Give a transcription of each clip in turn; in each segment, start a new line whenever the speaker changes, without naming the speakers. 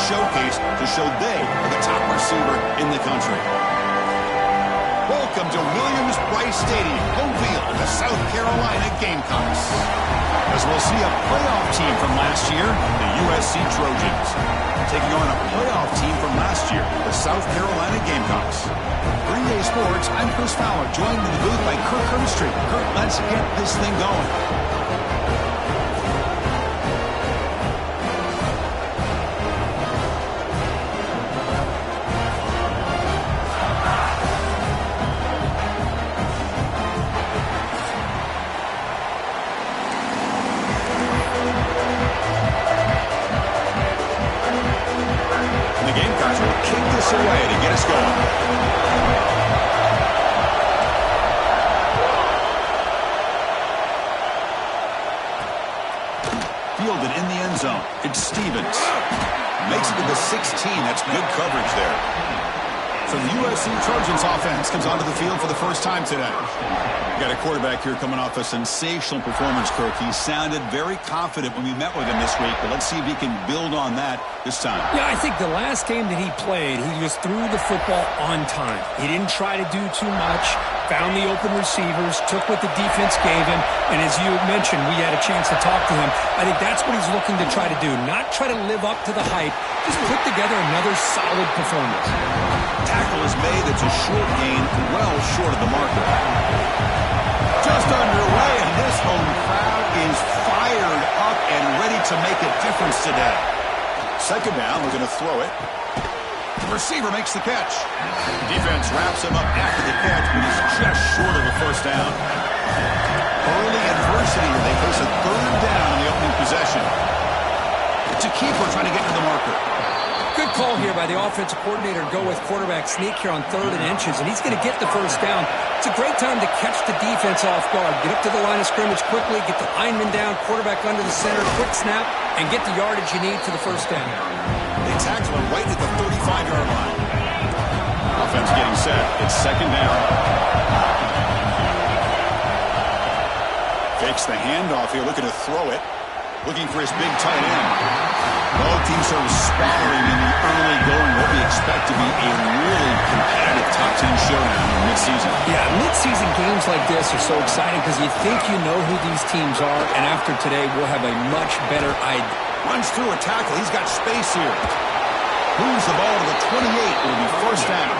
showcase to show they are the top receiver in the country. Welcome to Williams-Brice Stadium, home field of the South Carolina Gamecocks. As we'll see a playoff team from last year, the USC Trojans, taking on a playoff team from last year, the South Carolina Gamecocks. For EA Sports, I'm Chris Fowler, joined in the booth by Kirk Herbstreit. Kirk, let's get this thing going.
Away to get us going. Fielded in the end zone. It's Stevens. Makes it to the 16. That's good coverage there. So the USC Trojans offense comes onto the field for the first time today. Got a quarterback here coming off a sensational performance, Kirk. He sounded very confident when we met with him this week, but let's see if he can build on that this time.
Yeah, I think the last game that he played, he just threw the football on time. He didn't try to do too much, found the open receivers, took what the defense gave him, and as you mentioned, we had a chance to talk to him. I think that's what he's looking to try to do, not try to live up to the hype, just put together another solid performance.
Tackle is made. It's a short gain, well short of the marker. Just underway, and this home crowd is fired up and ready to make a difference today. Second down, we're going to throw it. The receiver makes the catch. Defense wraps him up after the catch, but he's just short of a first down. Early adversity here. They face a third down in the opening possession. It's a keeper trying to get to the marker.
Good call here by the offensive coordinator to go with quarterback sneak here on 3rd and inches, and he's going to get the first down. It's a great time to catch the defense off guard. Get up to the line of scrimmage quickly, get the lineman down, quarterback under the center, quick snap, and get the yardage you need for the first down.
They tackle him right at the 35-yard line. Offense getting set. It's second down. Fakes the handoff here, looking to throw it. Looking for his big tight end. Both teams sort of sparring in the early going. What we expect to be a really competitive top 10 showdown in midseason.
Yeah, midseason games like this are so exciting because you think you know who these teams are, and after today, we'll have a much better idea.
Runs through a tackle. He's got space here. Moves the ball to the 28. It'll be first down.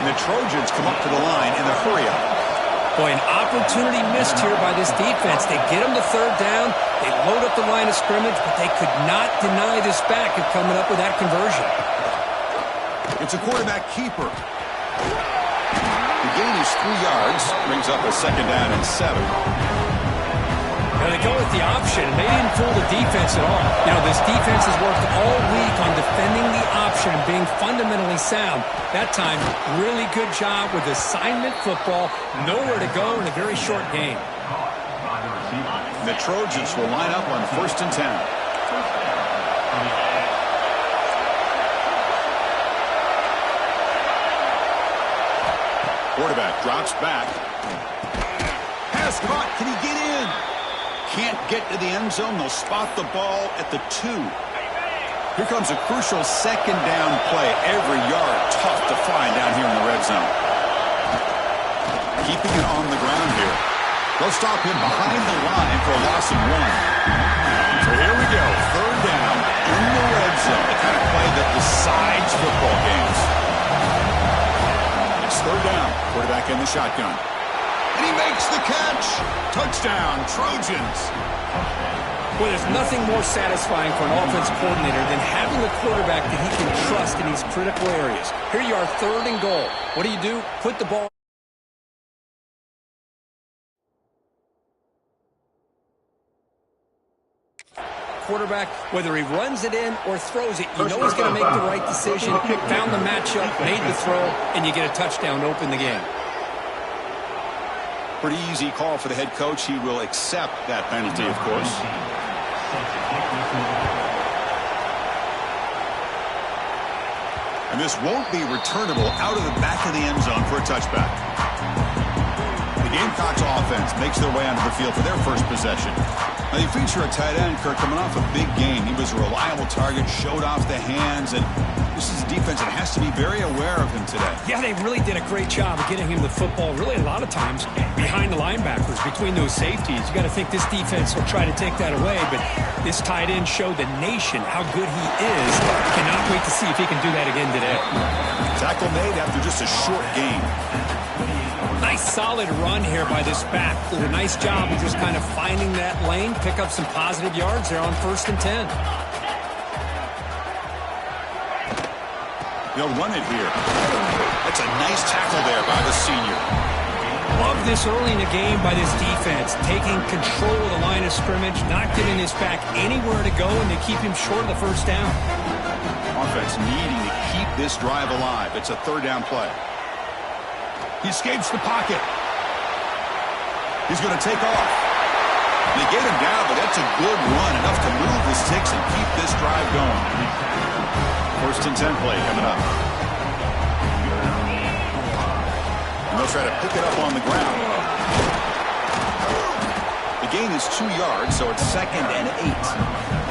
And the Trojans come up to the line in the hurry-up.
Boy, an opportunity missed here by this defense. They get them to 3rd down. They load up the line of scrimmage, but they could not deny this back of coming up with that conversion.
It's a quarterback keeper. The gain is 3 yards. Brings up a second down and 7.
Now they go with the option. They didn't fool the defense at all. You know, this defense has worked all week on defending the option and being fundamentally sound. That time, really good job with assignment football. Nowhere to go in a very short game.
The Trojans will line up on 1st and 10. Quarterback drops back. Pass caught. Can he get in? Can't get to the end zone. They'll spot the ball at the 2. Here comes a crucial second down play. Every yard tough to find down here in the red zone. Keeping it on the ground here. They'll stop him behind the line for a loss of 1. So here we go. 3rd down in the red zone. The kind of play that decides football games. It's 3rd down. Quarterback in the shotgun. And he makes the catch. Touchdown, Trojans.
Well, there's nothing more satisfying for an offense coordinator than having a quarterback that he can trust in these critical areas. Here you are, 3rd and goal. What do? Put the ball. Quarterback, whether he runs it in or throws it, you know he's going to make the right decision. Found the matchup, made the throw, and you get a touchdown to open the game.
Pretty easy call for the head coach. He will accept that penalty, of course. And this won't be returnable out of the back of the end zone for a touchback. The Gamecocks offense makes their way onto the field for their first possession.
Now, you feature a tight end, Kirk, coming off a big game. He was a reliable target, showed off the hands, and this is a defense that has to be very aware of him today.
Yeah, they really did a great job of getting him the football, really a lot of times behind the linebackers, between those safeties. You got to think this defense will try to take that away, but this tight end showed the nation how good he is. Cannot wait to see if he can do that again today.
Tackle made after just a short gain.
Nice solid run here by this back. Did a nice job of just kind of finding that lane, pick up some positive yards there on 1st and 10.
They'll run it here. That's a nice tackle there by the senior.
Love this early in the game by this defense, taking control of the line of scrimmage, not giving this back anywhere to go, and they keep him short of the 1st down.
Offense needing to keep this drive alive. It's a 3rd down play. He escapes the pocket. He's going to take off. They get him down, but that's a good run, enough to move the sticks and keep this drive going. 1st and 10 play coming up. And they'll try to pick it up on the ground. The gain is 2 yards, so it's 2nd and 8.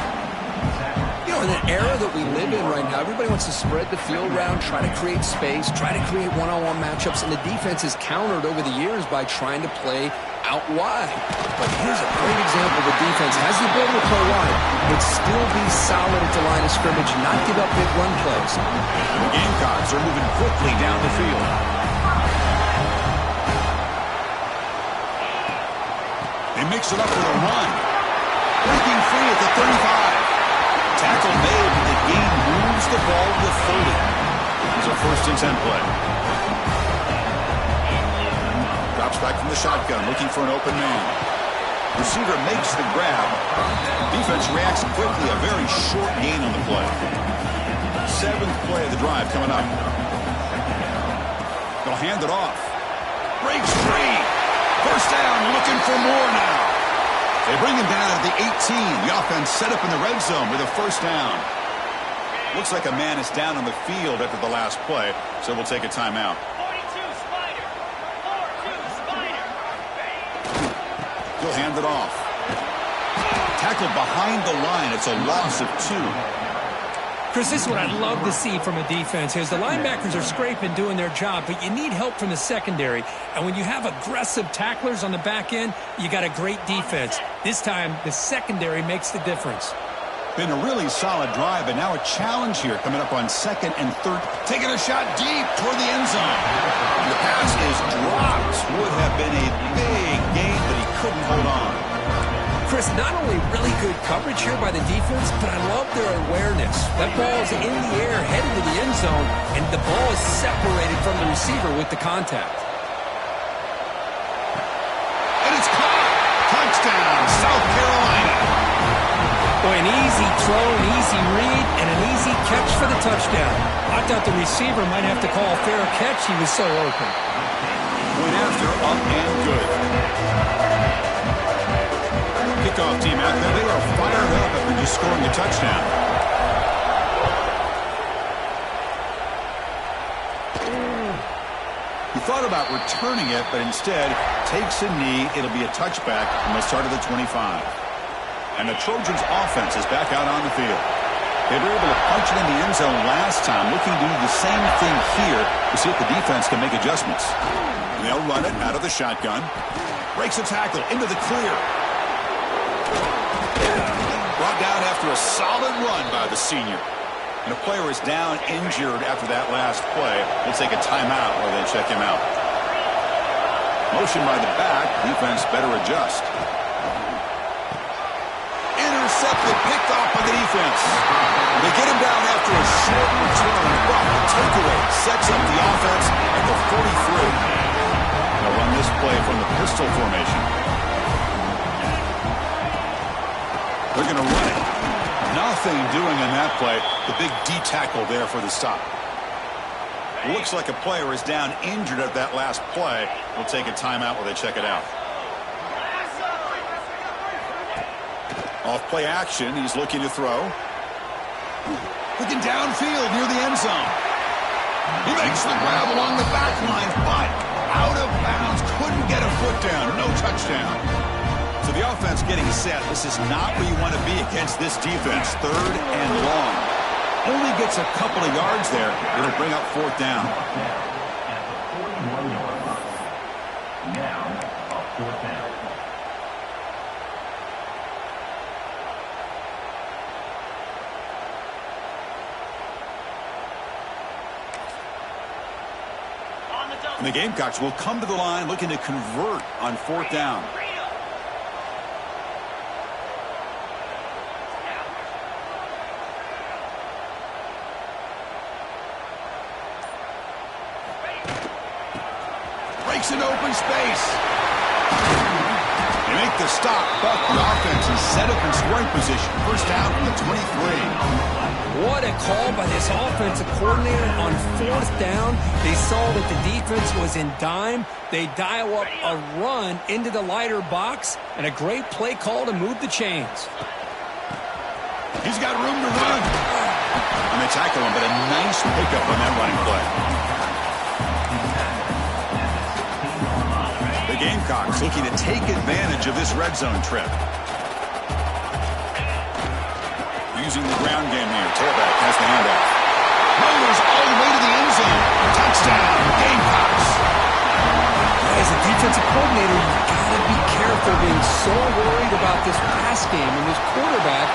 You know, in an era that we live in right now, everybody wants to spread the field around, try to create space, try to create one-on-one matchups, and the defense has countered over the years by trying to play out wide. But here's a great example. The defense has the ability to play wide, but still be solid at the line of scrimmage, not give up big run plays.
The Gamecocks are moving quickly down the field. They mix it up with a run. Breaking free at the 35. Tackle made, and the game moves the ball to the 30. It's a 1st and 10 play. Drops back from the shotgun, looking for an open man. Receiver makes the grab. Defense reacts quickly, a very short gain on the play. 7th play of the drive coming up. They'll hand it off. Breaks free. 1st down, looking for more now. They bring him down at the 18. The offense set up in the red zone with a 1st down. Looks like a man is down on the field after the last play, so we'll take a timeout.
42 Spider. 4-2 Spider.
He'll hand it off. Tackled behind the line. It's a loss of 2.
Chris, this is what I'd love to see from a defense is the linebackers are scraping, doing their job, but you need help from the secondary. And when you have aggressive tacklers on the back end, you got a great defense. This time, the secondary makes the difference.
Been a really solid drive, but now a challenge here coming up on 2nd and 3rd. Taking a shot deep toward the end zone. The pass is dropped. Would have been a big gain, but he couldn't hold on.
Chris, not only really good coverage here by the defense, but I love their awareness. That ball is in the air, headed to the end zone, and the ball is separated from the receiver with the contact.
And it's caught. Touchdown, South Carolina.
Boy, an easy throw, an easy read, and an easy catch for the touchdown. I thought the receiver might have to call a fair catch. He was so open.
Went after, up and good. Kickoff team out there, they are fired up after just scoring a touchdown. He thought about returning it, but instead takes a knee. It'll be a touchback, and they'll start at the 25. And the Trojans' offense is back out on the field. They were able to punch it in the end zone last time, looking to do the same thing here to see if the defense can make adjustments. And they'll run it out of the shotgun. Breaks a tackle into the clear. Brought down after a solid run by the senior. And a player is down injured after that last play. We'll take a timeout while they check him out. Motion by the back. Defense better adjust. Intercepted, picked off by the defense. They get him down after a short return, but the takeaway sets up the offense at the 43. They'll run this play from the pistol formation. They're going to run it. Nothing doing on that play. The big D tackle there for the stop. Looks like a player is down injured at that last play. We'll take a timeout while they check it out. Off play action. He's looking to throw. Looking downfield near the end zone. He makes the grab along the back line, but out of bounds. Couldn't get a foot down. No touchdown.
So the offense getting set. This is not where you want to be against this defense. 3rd and long. Only gets a couple of yards there. It'll bring up 4th down. And the Gamecocks will come to the line looking to convert on 4th down. Breaks an open space. They make the stop, but the offense is set up in scoring position. 1st down from the 23.
What a call by this offensive coordinator on 4th down. They saw that the defense was in dime. They dial up a run into the lighter box, and a great play call to move the chains.
He's got room to run. And they tackle him, but a nice pickup on that running play. The Gamecocks looking to take advantage of this red zone trip. Using the ground game here. Tailback has the handoff. Rolls all the way to the end zone. Touchdown, Gamecocks.
As a defensive coordinator, you've got to be careful being so worried about this pass game and this quarterback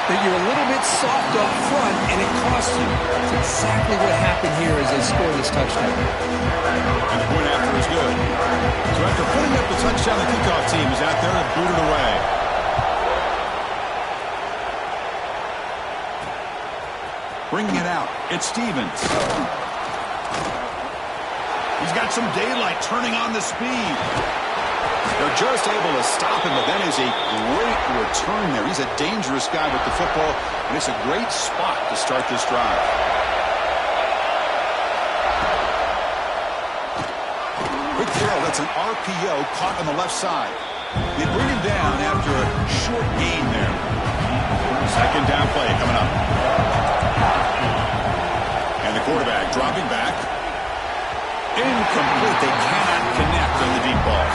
that you're a little bit soft up front and it costs you. That's exactly what happened here as they scored this touchdown.
And the point after is good. So after putting up the touchdown, the kickoff team is out there to boot it away. Bringing it out, it's Stevens. He's got some daylight turning on the speed. They're just able to stop him, but that is a great return there. He's a dangerous guy with the football, and it's a great spot to start this drive. Quick throw, that's an RPO caught on the left side. They bring him down after a short gain there. 2nd down play coming up. And the quarterback dropping back. Incomplete. They cannot connect on the deep ball.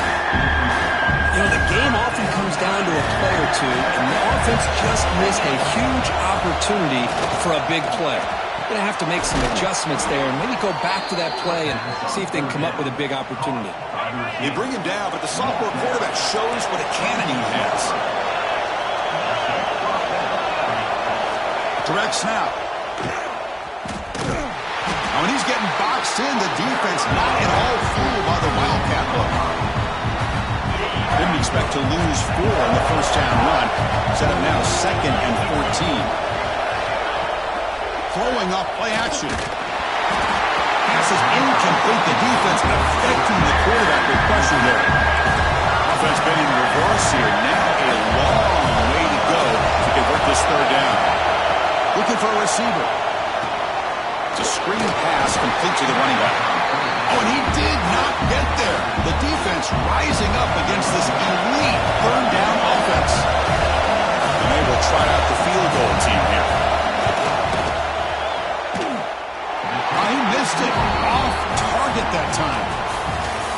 You know, the game often comes down to a play or two, and the offense just missed a huge opportunity for a big play. Going to have to make some adjustments there and maybe go back to that play and see if they can come up with a big opportunity.
They bring him down, but the sophomore quarterback shows what a cannon he has. Direct snap. When he's getting boxed in, the defense not at all fooled by the Wildcat look. Didn't expect to lose 4 in the 1st down run. Set up now 2nd and 14. Throwing off play action. Pass is incomplete. The defense affecting the quarterback with pressure there. Offense been in reverse here. Now a long way to go to convert this 3rd down. Looking for a receiver. It's a screen pass complete to the running back. Oh, and he did not get there. The defense rising up against this elite 3rd down offense. And they will try out the field goal team here. Oh, he missed it. Off target that time.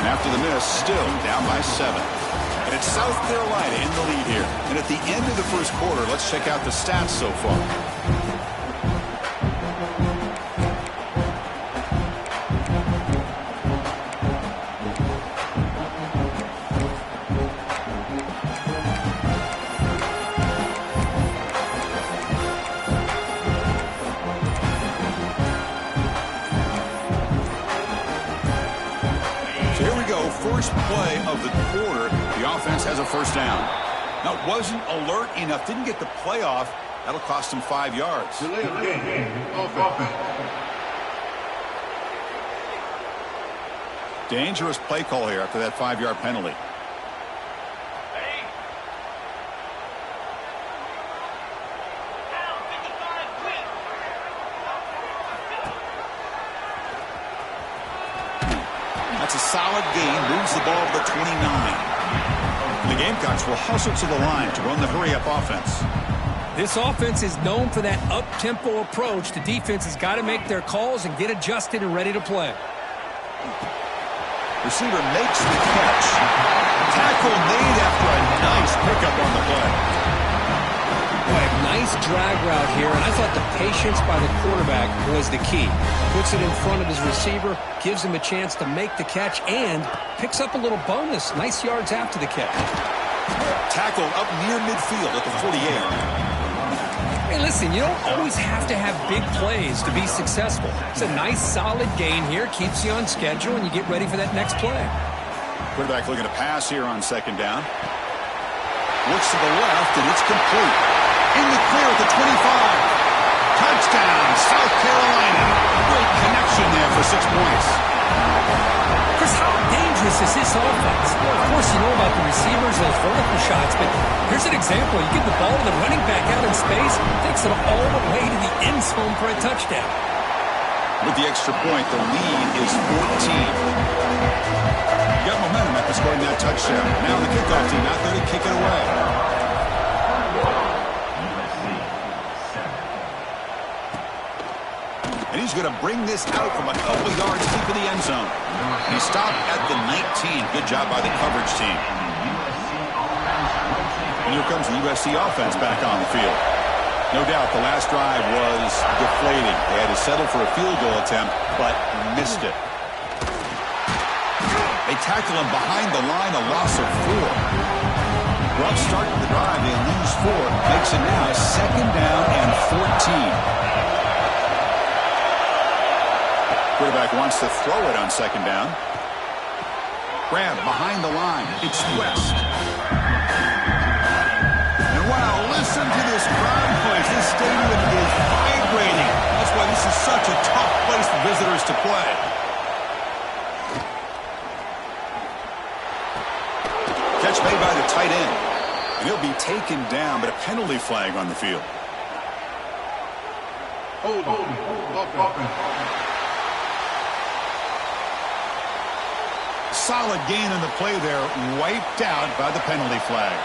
And after the miss, still down by 7. And it's South Carolina in the lead here. And at the end of the 1st quarter, let's check out the stats so far. First play of the quarter, the offense has a 1st down. Now, wasn't alert enough, didn't get the play off. That'll cost him 5 yards. Dangerous play call here after that 5-yard penalty. That's a solid gain, moves the ball to the 29. The Gamecocks will hustle to the line to run the hurry-up offense.
This offense is known for that up-tempo approach. The defense has got to make their calls and get adjusted and ready to play.
Receiver makes the catch. Tackle made after a nice pickup.
nice drag route here, and I thought the patience by the quarterback was the key. Puts it in front of his receiver, gives him a chance to make the catch, and picks up a little bonus. Nice yards after the catch.
Tackled up near midfield at the 48.
Hey, listen, you don't always have to have big plays to be successful. It's a nice, solid gain here, keeps you on schedule, and you get ready for that next play.
Quarterback looking to pass here on second down. Looks to the left, and it's complete. In the clear at the 25. Touchdown, South Carolina. Great connection there for 6 points.
Chris, how dangerous is this offense? Well, of course, you know about the receivers, those vertical shots, but here's an example. You give the ball to the running back out in space, takes it all the way to the end zone for a touchdown.
With the extra point, the lead is 14. Got momentum after scoring that touchdown. Now the kickoff team out there to kick it away. And he's going to bring this out from a couple yards deep in the end zone. And he stopped at the 19. Good job by the coverage team. And here comes the USC offense back on the field. No doubt the last drive was deflating. They had to settle for a field goal attempt, but missed it. They tackle him behind the line, a loss of 4. Rough start to the drive, they lose 4. Makes it now second down and 14. Quarterback wants to throw it on second down. Grab behind the line. It's West. And wow, listen to this crowd noise. This stadium is vibrating. That's why this is such a tough place for visitors to play. Catch made by the tight end. And he'll be taken down, but a penalty flag on the field. Solid gain in the play there, wiped out by the penalty flag.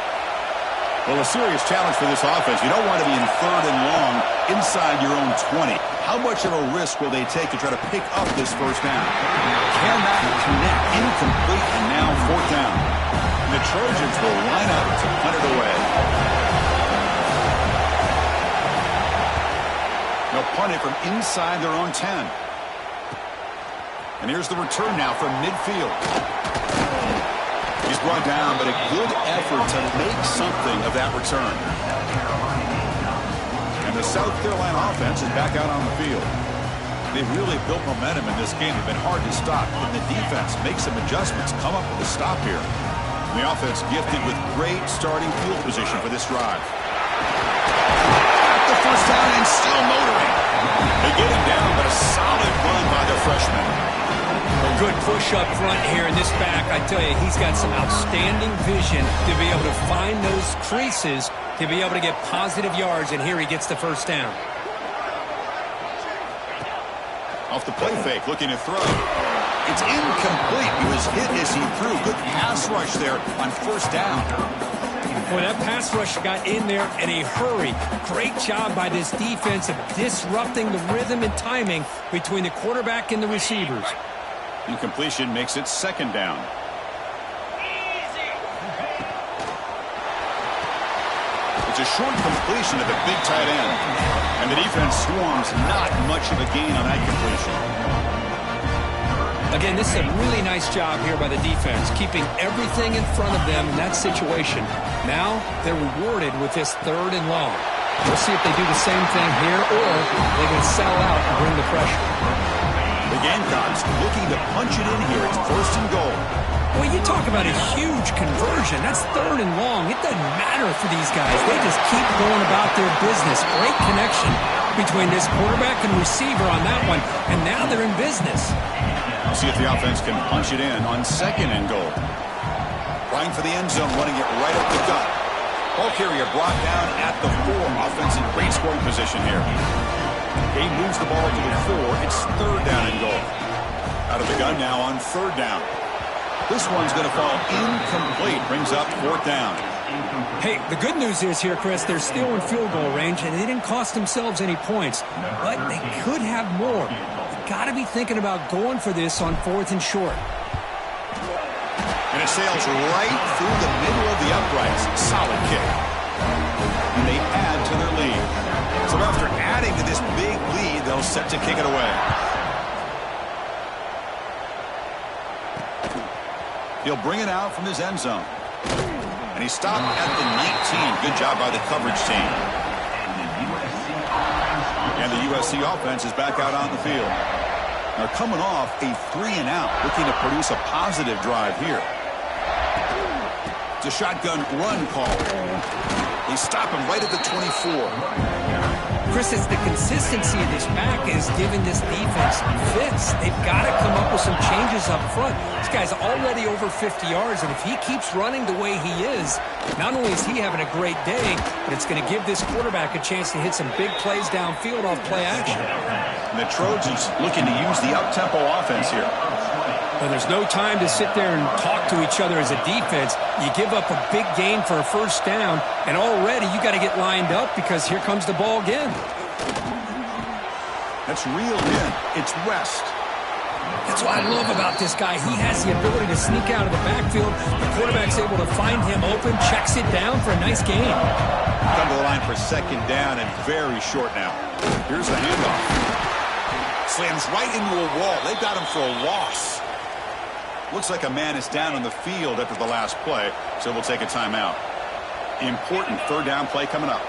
Well, a serious challenge for this offense. You don't want to be in third and long inside your own 20. How much of a risk will they take to try to pick up this first down? Cannot connect, incomplete, and now fourth down. The Trojans will line up to punt it away. They'll punt it from inside their own 10. And here's the return now from midfield. He's brought down, but a good effort to make something of that return. And the South Carolina offense is back out on the field. They've really built momentum in this game. They've been hard to stop. And the defense makes some adjustments, come up with a stop here. The offense gifted with great starting field position for this drive. Got the first down and still motoring. They get him down, but a solid run by the freshman.
A good push up front here in this back. I tell you, he's got some outstanding vision to be able to find those creases, to be able to get positive yards, and here he gets the first down.
Off the play fake, looking to throw. It's incomplete. He was hit as he threw. Good pass rush there on first down.
Boy, that pass rush got in there in a hurry. Great job by this defense of disrupting the rhythm and timing between the quarterback and the receivers.
Incompletion makes it second down. It's a short completion to the big tight end. And the defense swarms, not much of a gain on that completion.
Again, this is a really nice job here by the defense, keeping everything in front of them in that situation. Now they're rewarded with this third and long. We'll see if they do the same thing here, or they can sell out and bring the pressure.
The Gamecocks looking to punch it in here. It's first and goal.
Well, you talk about a huge conversion. That's third and long. It doesn't matter for these guys. They just keep going about their business. Great connection between this quarterback and receiver on that one, and now they're in business.
We'll see if the offense can punch it in on second and goal. Trying for the end zone, running it right up the gut. Ball carrier brought down at the 4. Offense in great scoring position here. He moves the ball to the 4. It's third down and goal. Out of the gun now on third down. This one's going to fall incomplete. Brings up fourth down.
Hey, the good news is here, Chris, they're still in field goal range, and they didn't cost themselves any points. But they could have more. You've got to be thinking about going for this on fourth and short.
And it sails right through the middle of the uprights. Solid kick. And they add to their lead. So after adding to this big lead, they'll set to kick it away. He'll bring it out from his end zone. And he stopped at the 19. Good job by the coverage team. And the USC offense is back out on the field. They're coming off a 3-and-out, looking to produce a positive drive here. It's a shotgun run call. They stop him right at the 24.
Chris, it's the consistency of this back is giving this defense fits. They've got to come up with some changes up front. This guy's already over 50 yards, and if he keeps running the way he is, not only is he having a great day, but it's going to give this quarterback a chance to hit some big plays downfield off play action.
And the Trojans looking to use the up-tempo offense here.
Well, there's no time to sit there and talk to each other as a defense. You give up a big gain for a first down, and already you got to get lined up because here comes the ball again.
That's reeled in. It's West.
That's what I love about this guy. He has the ability to sneak out of the backfield. The quarterback's able to find him open, checks it down for a nice gain.
Come to the line for second down and very short now. Here's the handoff. Slams right into a wall. They've got him for a loss. Looks like a man is down on the field after the last play, so we'll take a timeout. Important third down play coming up.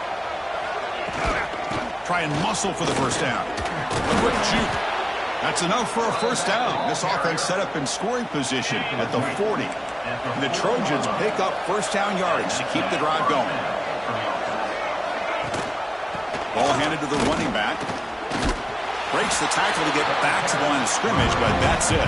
Try and muscle for the first down. A quick juke. That's enough for a first down. This offense set up in scoring position at the 40. And the Trojans pick up first down yardage to keep the drive going. Ball handed to the running back. Breaks the tackle to get back to the line of scrimmage, but that's it.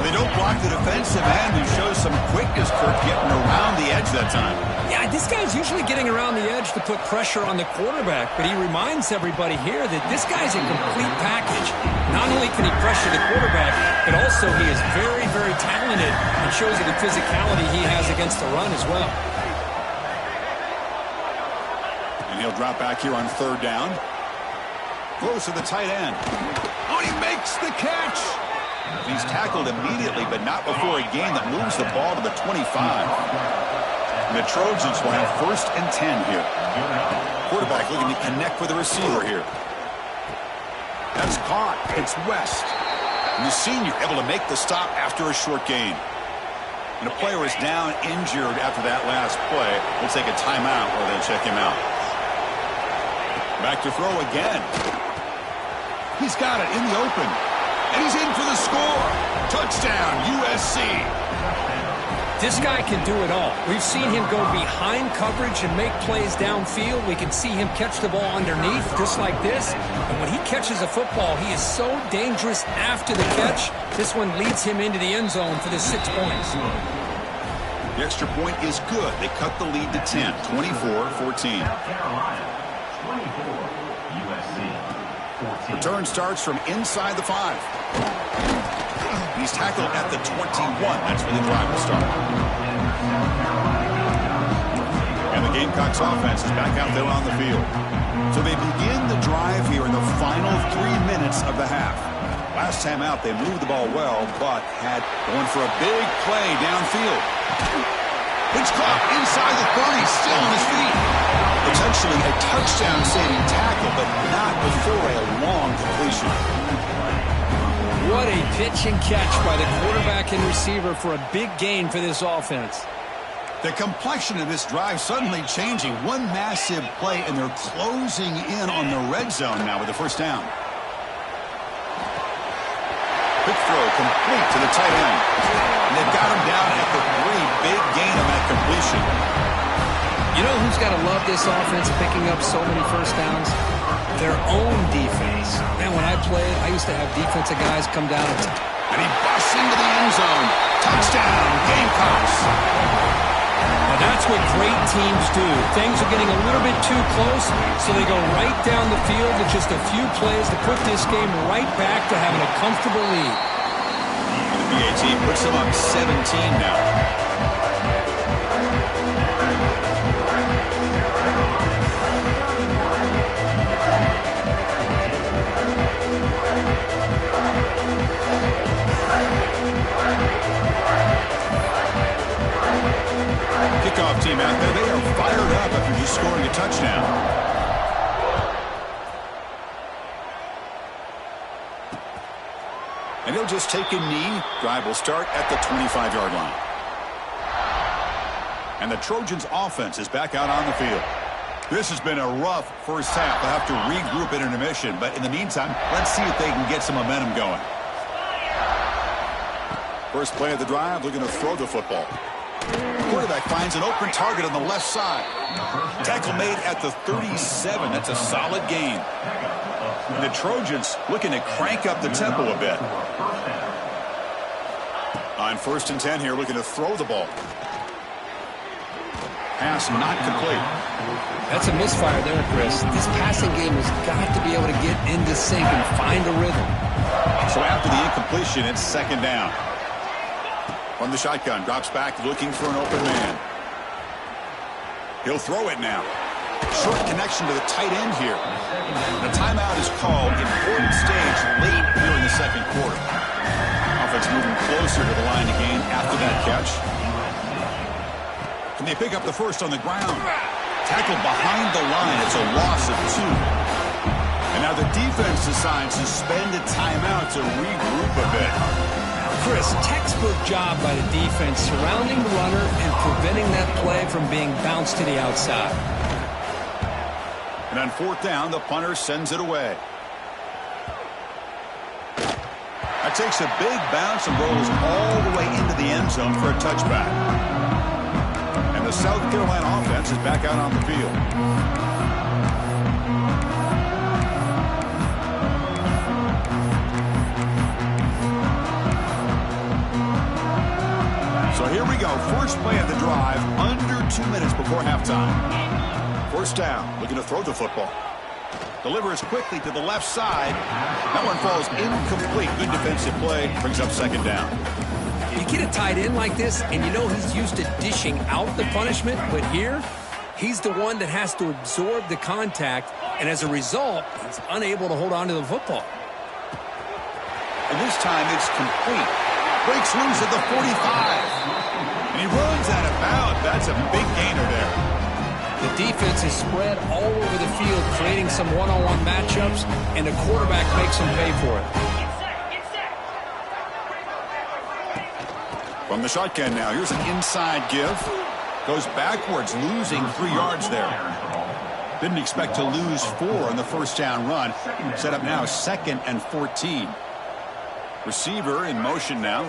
They don't block the defensive end, who shows some quickness, Kirk, getting around the edge that time.
Yeah, this guy's usually getting around the edge to put pressure on the quarterback, but he reminds everybody here that this guy's a complete package. Not only can he pressure the quarterback, but also he is very, very talented and shows you the physicality he has against the run as well.
And he'll drop back here on third down. Close to the tight end. Oh, he makes the catch! He's tackled immediately, but not before a gain that moves the ball to the 25. And the Trojans will have 1st and 10 here. Quarterback looking to connect with the receiver here. That's caught. It's West. And the senior able to make the stop after a short gain. And a player is down injured after that last play. We'll take a timeout while they check him out. Back to throw again. He's got it in the open. And he's in for the score. Touchdown, USC.
This guy can do it all. We've seen him go behind coverage and make plays downfield. We can see him catch the ball underneath, just like this. And when he catches a football, he is so dangerous after the catch. This one leads him into the end zone for the 6 points.
The extra point is good. They cut the lead to 10, 24-14. Return starts from inside the 5. He's tackled at the 21. That's where the drive will start. And the Gamecocks offense is back out there on the field. So they begin the drive here in the final 3 minutes of the half. Last time out, they moved the ball well, but had going for a big play downfield. It's caught inside the 30, still on his feet. Potentially a touchdown-saving tackle, but not before a long completion.
What a pitch and catch by the quarterback and receiver for a big gain for this offense.
The complexion of this drive suddenly changing. One massive play, and they're closing in on the red zone now with the first down. Quick throw complete to the tight end. And they've got him down at the 3. Big gain on that completion.
You know who's got to love this offense picking up so many first downs? Their own defense. Man, when I played, I used to have defensive guys come down
and he busts into the end zone. Touchdown, Gamecocks.
Now that's what great teams do. Things are getting a little bit too close, so they go right down the field with just a few plays to put this game right back to having a comfortable lead.
The BAT puts them up 17 now. Kickoff team out there. They are after just scoring a touchdown. And he'll just take a knee. Drive will start at the 25-yard line. And the Trojans' offense is back out on the field. This has been a rough first half. They'll have to regroup at intermission. But in the meantime, let's see if they can get some momentum going. First play of the drive, they're going to throw the football. The quarterback finds an open target on the left side. Tackle made at the 37. That's a solid gain. The Trojans looking to crank up the tempo a bit. On 1st and 10 here, looking to throw the ball. Pass not complete.
That's a misfire there, Chris. This passing game has got to be able to get into sync and find a rhythm.
So after the incompletion, it's 2nd down. From the shotgun, drops back looking for an open man. He'll throw it now. Short connection to the tight end here. The timeout is called. Important stage late here in the 2nd quarter. Offense moving closer to the line of game after that catch. Can they pick up the first on the ground? Tackled behind the line. It's a loss of 2. And now the defense decides to spend a timeout to regroup a bit.
Chris, textbook job by the defense surrounding the runner and preventing that play from being bounced to the outside.
And on 4th down, the punter sends it away. That takes a big bounce and rolls all the way into the end zone for a touchback. And the South Carolina offense is back out on the field. So here we go. First play of the drive, under 2 minutes before halftime. 1st down, looking to throw the football. Delivers quickly to the left side. That one falls incomplete. Good defensive play. Brings up 2nd down.
You get a tight end like this, and you know he's used to dishing out the punishment, but here, he's the one that has to absorb the contact, and as a result, he's unable to hold on to the football.
And this time it's complete. Breaks loose at the 45. And he runs out of bounds. That's a big gainer there.
The defense is spread all over the field, creating some one-on-one matchups, and the quarterback makes him pay for it.
From the shotgun now, here's an inside give. Goes backwards, losing 3 yards there. Didn't expect to lose 4 on the 1st down run. Set up now 2nd and 14. Receiver in motion now.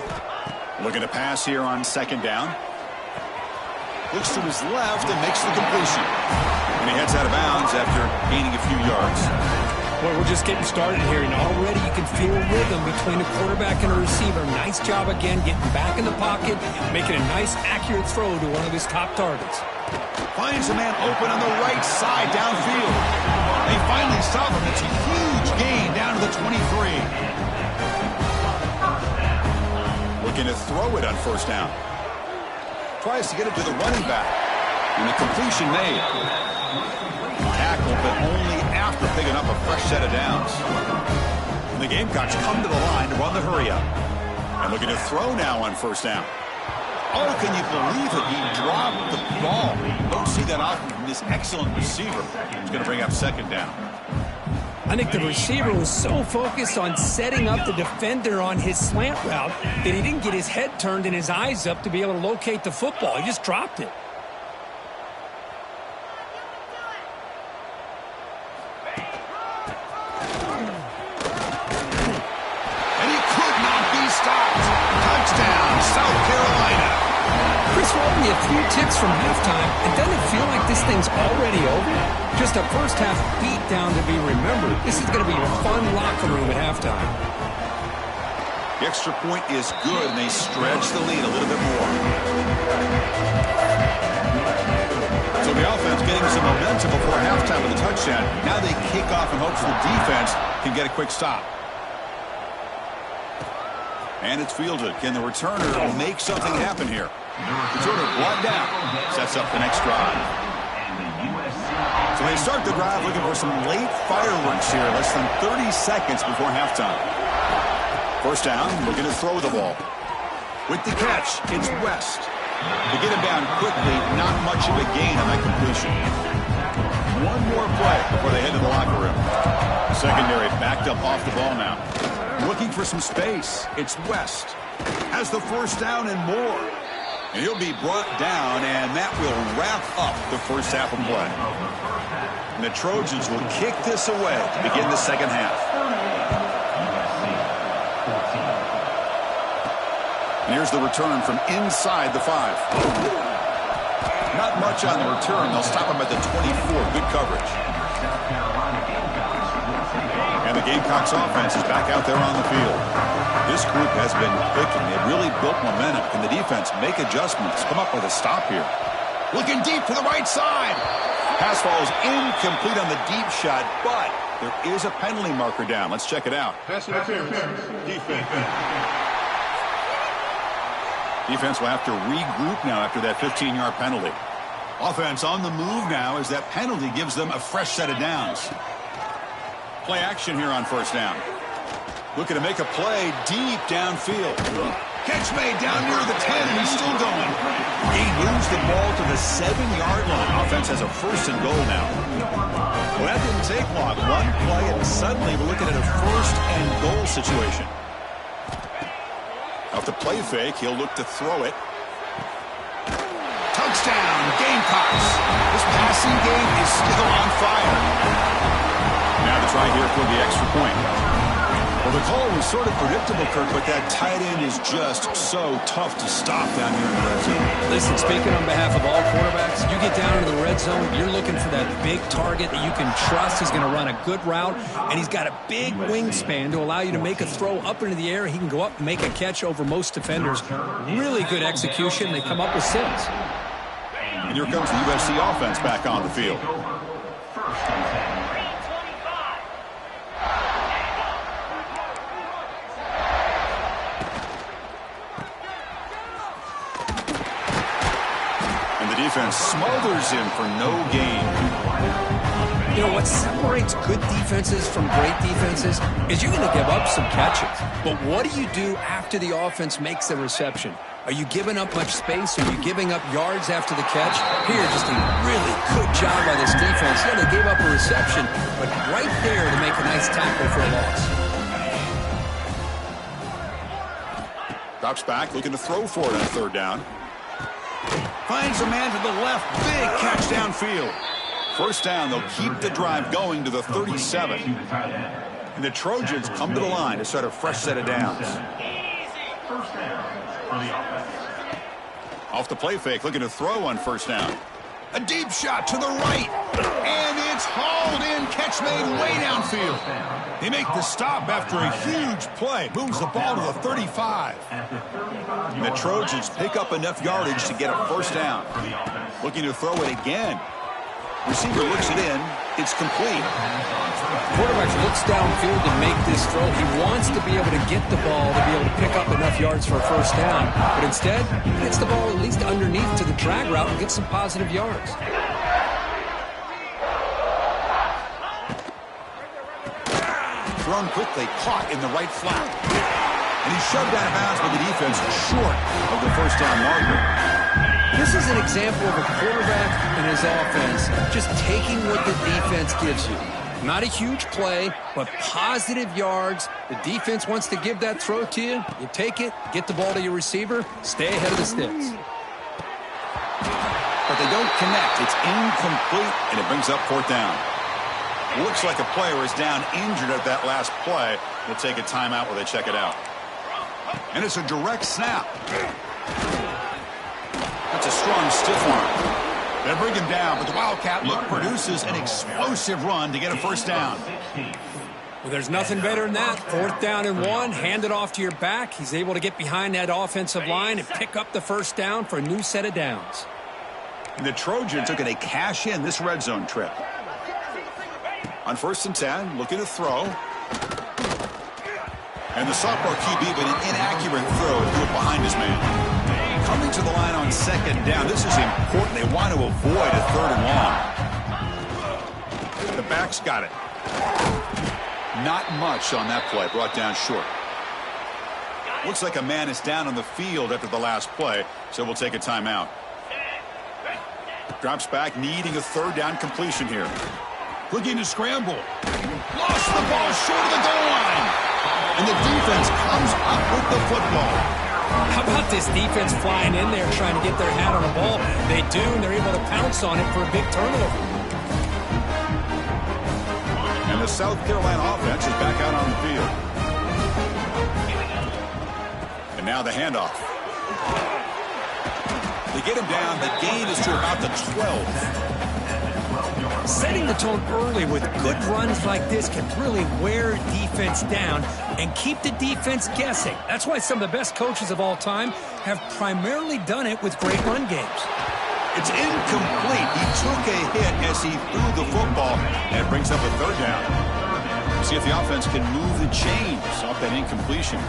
Looking to pass here on 2nd down. Looks to his left and makes the completion. And he heads out of bounds after gaining a few yards.
Well, we're just getting started here, and already you can feel a rhythm between the quarterback and the receiver. Nice job again getting back in the pocket, making a nice, accurate throw to one of his top targets.
Finds a man open on the right side downfield. They finally stop him. It's a huge gain down to the 23. Looking to throw it on 1st down. Tries to get it to the running back. And the completion made. Tackle, but only after picking up a fresh set of downs. And the Gamecocks come to the line to run the hurry up. And looking to throw now on 1st down. Oh, can you believe it? He dropped the ball. Don't see that often from this excellent receiver. He's going to bring up 2nd down.
I think the receiver was so focused on setting up the defender on his slant route that he didn't get his head turned and his eyes up to be able to locate the football. He just dropped it.
And he could not be stopped. Touchdown, South Carolina.
Chris, we're only a few ticks from halftime, and doesn't it feel like this thing's already over? Just a first half beat down to be remembered. This is going to be a fun locker room at halftime.
The extra point is good, and they stretch the lead a little bit more. So the offense getting some momentum before halftime with a touchdown. Now they kick off in hopes the defense can get a quick stop. And it's fielded. Can the returner make something happen here? Returner brought down. Sets up the next drive. So they start the drive looking for some late fireworks here. Less than 30 seconds before halftime. 1st down, looking to throw the ball. With the catch, it's West. To get him down quickly, not much of a gain on that completion. One more play before they head to the locker room. Secondary backed up off the ball now. Looking for some space. It's West. Has the first down and more. And he'll be brought down, and that will wrap up the first half of play. And the Trojans will kick this away to begin the second half. And here's the return from inside the 5. Not much on the return. They'll stop him at the 24. Good coverage. And the Gamecocks offense is back out there on the field. This group has been clicking. They've really built momentum. Can the defense make adjustments? Come up with a stop here. Looking deep to the right side. Pass falls incomplete on the deep shot, but there is a penalty marker down. Let's check it out.
Pass interference. Defense.
Defense will have to regroup now after that 15-yard penalty. Offense on the move now as that penalty gives them a fresh set of downs. Play action here on first down. Looking to make a play deep downfield. Catch made down near the 10, and he's still going. He moves the ball to the 7-yard line. Offense has a first and goal now. Well, that didn't take long. One play, and suddenly we're looking at a first and goal situation. Off the play fake, he'll look to throw it. Touchdown, Gamecocks. This passing game is still on fire. Now to try here for the extra point. Well, the call was sort of predictable, Kirk, but that tight end is just so tough to stop down here in the red zone.
Listen, speaking on behalf of all quarterbacks, you get down into the red zone, you're looking for that big target that you can trust is going to run a good route, and he's got a big wingspan to allow you to make a throw up into the air. He can go up and make a catch over most defenders. Really good execution. They come up with 6.
And here comes the USC offense back on the field. Defense smothers him for no gain.
You know, what separates good defenses from great defenses is you're going to give up some catches. But what do you do after the offense makes the reception? Are you giving up much space? Are you giving up yards after the catch? Here, just a really good job by this defense. Yeah, they gave up a reception, but right there to make a nice tackle for a loss.
Drops back, looking to throw for it on third down. Finds a man to the left. Big catch downfield. First down, they'll keep the drive going to the 37. And the Trojans come to the line to start a fresh set of downs. Off the play fake, looking to throw on first down. A deep shot to the right. And it's hauled in. Catch made way downfield. They make the stop after a huge play. Moves the ball to the 35. And the Trojans pick up enough yardage to get a first down. Looking to throw it again. Receiver looks it in. It's complete.
Quarterback looks downfield to make this throw. He wants to be able to get the ball to be able to pick up enough yards for a first down. But instead, he gets the ball at least underneath to the drag route and gets some positive yards.
Thrown quickly, caught in the right flat. And he's shoved out of bounds by the defense short of the first down marker.
This is an example of a quarterback and his offense just taking what the defense gives you. Not a huge play, but positive yards. The defense wants to give that throw to you. You take it, get the ball to your receiver, stay ahead of the sticks.
But they don't connect. It's incomplete, and it brings up fourth down. Looks like a player is down injured at that last play. They'll take a timeout where they check it out. And it's a direct snap. That's a strong stiff arm. They bring him down, but the Wildcat look produces an explosive run to get a first down.
Well, there's nothing better than that. 4th down and 1, hand it off to your back. He's able to get behind that offensive line and pick up the first down for a new set of downs.
And the Trojans are going to cash in this red zone trip. On 1st and 10, looking to throw. And the sophomore QB with an inaccurate throw to it behind his man. Coming to the line on 2nd down. This is important. They want to avoid a 3rd and long. The back's got it. Not much on that play. Brought down short. Looks like a man is down on the field after the last play, so we'll take a timeout. Drops back, needing a third down completion here.
Looking to scramble. Lost the ball short of the goal line. And the defense comes up with the football.
How about this defense flying in there trying to get their hat on the ball? They do, and they're able to pounce on it for a big turnover.
And the South Carolina offense is back out on the field. And now the handoff. They get him down. The gain is to about the 12.
Setting the tone early with good runs like this can really wear defense down and keep the defense guessing. That's why some of the best coaches of all time have primarily done it with great run games.
It's incomplete. He took a hit as he threw the football, and it brings up a third down. See if the offense can move the chains off that incompletion.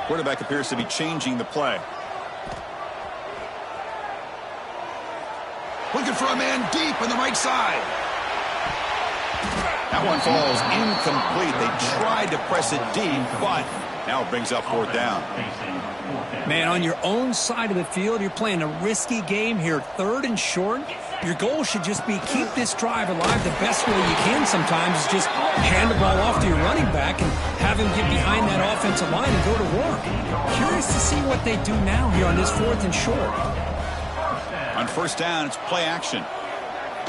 Quarterback appears to be changing the play.
Looking for a man deep on the right side.
That one falls incomplete. They tried to press it deep, but now it brings up fourth down.
Man, on your own side of the field, you're playing a risky game here. 3rd and short. Your goal should just be keep this drive alive the best way you can sometimes is just hand the ball off to your running back and have him get behind that offensive line and go to work. Curious to see what they do now here on this 4th and short.
On first down, it's play action.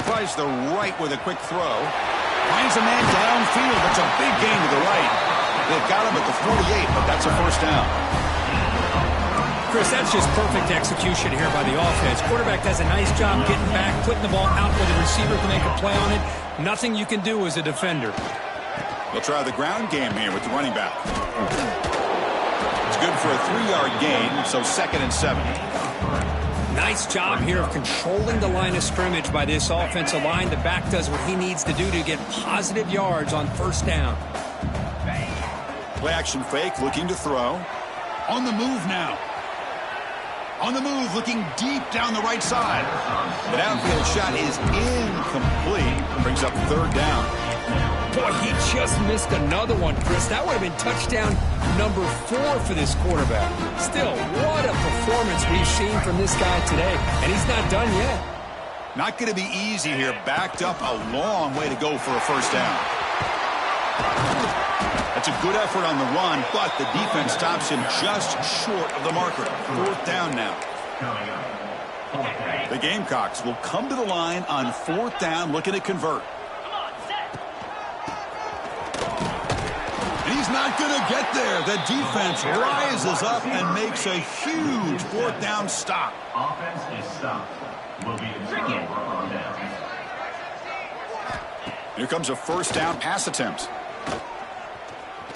Tries the right with a quick throw.
Finds a man downfield. That's a big gain to the right.
They've got him at the 48, but that's a first down.
Chris, that's just perfect execution here by the offense. Quarterback does a nice job getting back, putting the ball out where the receiver can make a play on it. Nothing you can do as a defender.
They'll try the ground game here with the running back. It's good for a 3-yard gain, so 2nd and 7.
Nice job here of controlling the line of scrimmage by this offensive line. The back does what he needs to do to get positive yards on first down.
Play action fake, looking to throw.
On the move now. On the move, looking deep down the right side.
The downfield shot is incomplete. Brings up 3rd down.
Boy, he just missed another one, Chris. That would have been touchdown number 4 for this quarterback. Still, what a performance we've seen from this guy today. And he's not done yet.
Not going to be easy here. Backed up a long way to go for a first down. That's a good effort on the run, but the defense stops him just short of the marker. 4th down now. The Gamecocks will come to the line on 4th down, looking to convert.
He's not going to get there. The defense rises up and makes a huge 4th down stop.
Offense is stopped. Will be in turnover on down.
Here comes a first down pass attempt.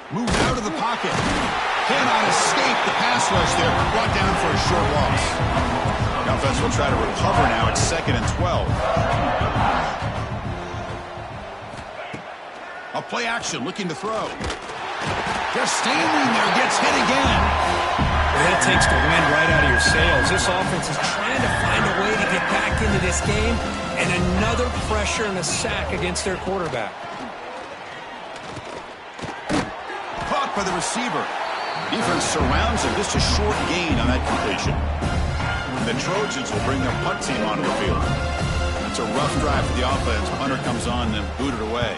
Moves out of the pocket. Cannot escape the pass rush there. Brought down for a short loss.
The offense will try to recover now. It's 2nd and 12.
A play action, looking to throw. Just standing there, gets hit again.
That takes the wind right out of your sails. This offense is trying to find a way to get back into this game, and another pressure and a sack against their quarterback.
Caught by the receiver.
Defense surrounds him. Just a short gain on that completion. The Trojans will bring their punt team onto the field. It's a rough drive for the offense. Punter comes on and booted away.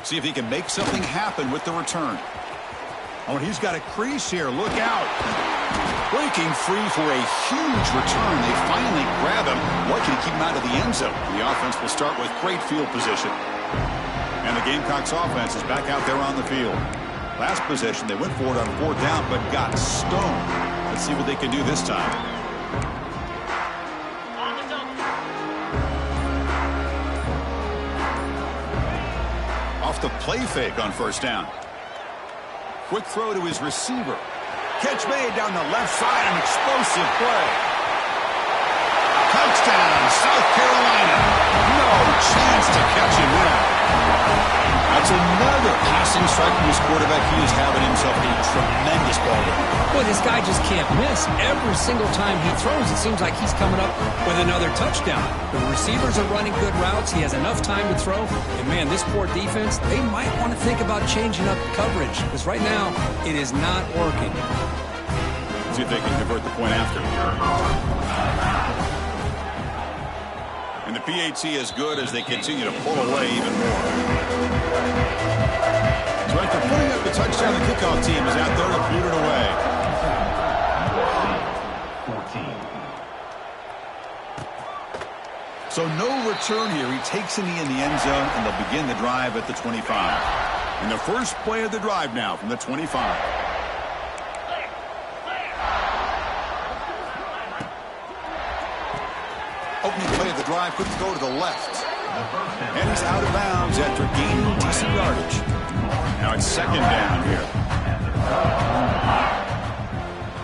See if he can make something happen with the return.
Oh, and he's got a crease here. Look out.
Breaking free for a huge return. They finally grab him. What can keep him out of the end zone? The offense will start with great field position. And the Gamecocks offense is back out there on the field. Last possession, they went for it on 4th down, but got stoned. Let's see what they can do this time. Off the play fake on first down. Quick throw to his receiver.
Catch made down the left side, an explosive play. Touchdown, South Carolina. No chance to catch him there.
That's another passing strike from his quarterback. He is having himself a tremendous ball game.
Boy, this guy just can't miss. Every single time he throws, it seems like he's coming up with another touchdown. The receivers are running good routes. He has enough time to throw. And, man, this poor defense, they might want to think about changing up coverage because right now it is not working.
See if they can convert the point after. And the PAT is good as they continue to pull away even more. So after putting up the touchdown, the kickoff team is out there to boot it away.
14.
So no return here. He takes a knee in the end zone, and they'll begin the drive at the 25. And the first play of the drive now from the 25. Opening play of the drive, quick throw to the left. And he's out of bounds after gaining decent yardage. Now it's second down here.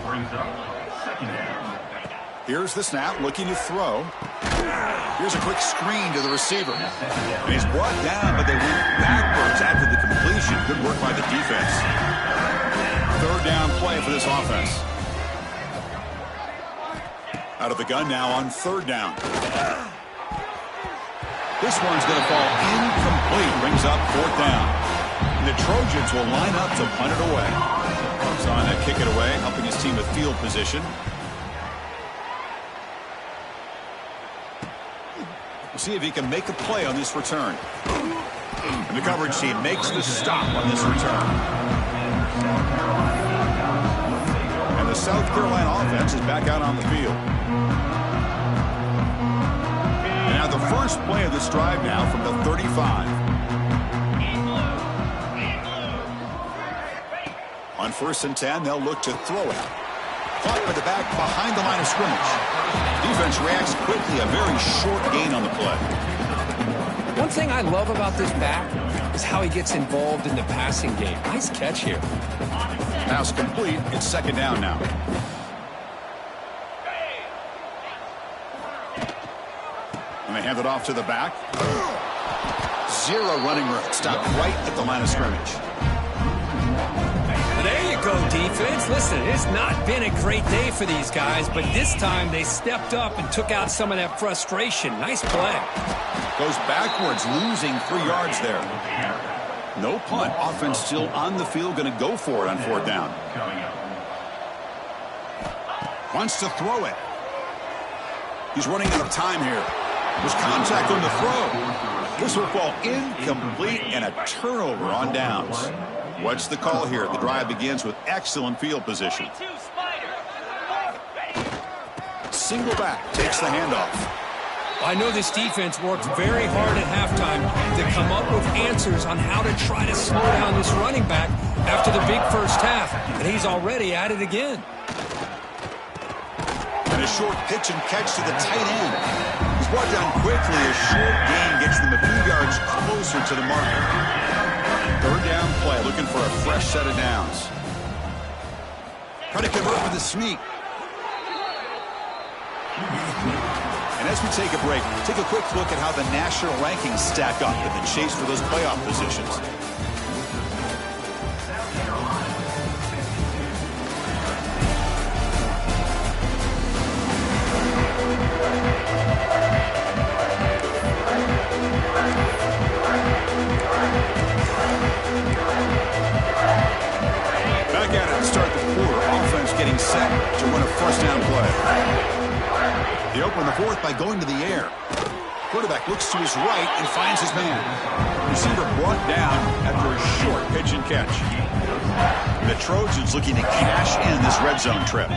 Brings up second down.
Here's the snap, looking to throw. Here's a quick screen to the receiver. And he's brought down, but they went backwards after the completion. Good work by the defense. Third down play for this offense. Out of the gun now on third down. This one's going to fall incomplete. Brings up fourth down. And the Trojans will line up to punt it away. He's on to kick it away, helping his team with field position. We'll see if he can make a play on this return. And the coverage team makes the stop on this return. And the South Carolina offense is back out on the field. And now the first play of this drive now from the 35. On 1st and 10, they'll look to throw it. Caught by the back behind the line of scrimmage. Defense reacts quickly, a very short gain on the play.
One thing I love about this back is how he gets involved in the passing game. Nice catch here.
Pass complete. It's second down now. And they hand it off to the back. Zero running room. Stopped right at the line of scrimmage.
There you go, defense. Listen, it's not been a great day for these guys, but this time they stepped up and took out some of that frustration. Nice play.
Goes backwards, losing 3 yards there. No punt. Offense still on the field, going to go for it on fourth down. Wants to throw it. He's running out of time here. There's contact on the throw. This will fall incomplete and a turnover on downs. What's the call here? The drive begins with excellent field position. Single back takes the handoff.
I know this defense worked very hard at halftime to come up with answers on how to try to slow down this running back after the big first half, and he's already at it again.
And a short pitch and catch to the tight end. He's brought down quickly. A short gain gets them a few yards closer to the marker. Third down play, looking for a fresh set of downs. Trying to convert with a sneak. And as we take a break, take a quick look at how the national rankings stack up in the chase for those playoff positions. Back at it to start the quarter. Offense getting set to run a first down play. They open the fourth by going to the air. Quarterback looks to his right and finds his man. Receiver brought down after a short pitch and catch. The Trojans looking to cash in this red zone trip.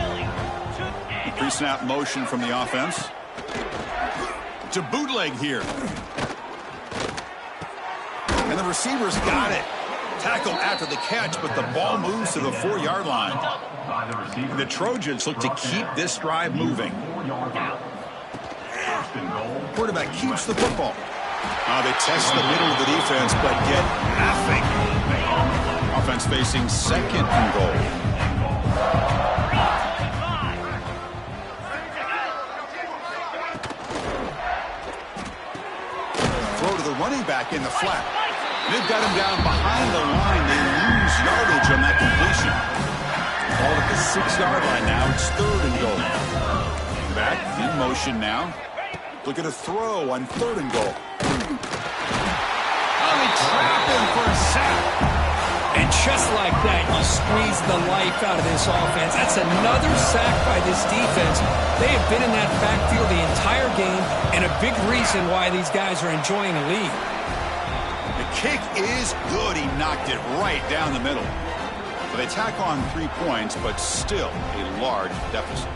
Pre-snap motion from the offense. To bootleg here. And the receiver's got it. Tackle after the catch, but the ball moves to the 4-yard line. And the Trojans look to keep this drive moving. Quarterback keeps the football. They test the middle of the defense, but get nothing. Offense facing second and goal. Throw to the running back in the flat. They've got him down behind the line. They lose yardage on that completion. Ball at the 6-yard line now. It's 3rd and goal. Back in motion now. Look at a throw on 3rd and goal.
Oh, they trap him for a sack.
And just like that, you squeeze the life out of this offense. That's another sack by this defense. They have been in that backfield the entire game, and a big reason why these guys are enjoying a lead.
The kick is good. He knocked it right down the middle. So they tack on 3 points, but still a large deficit.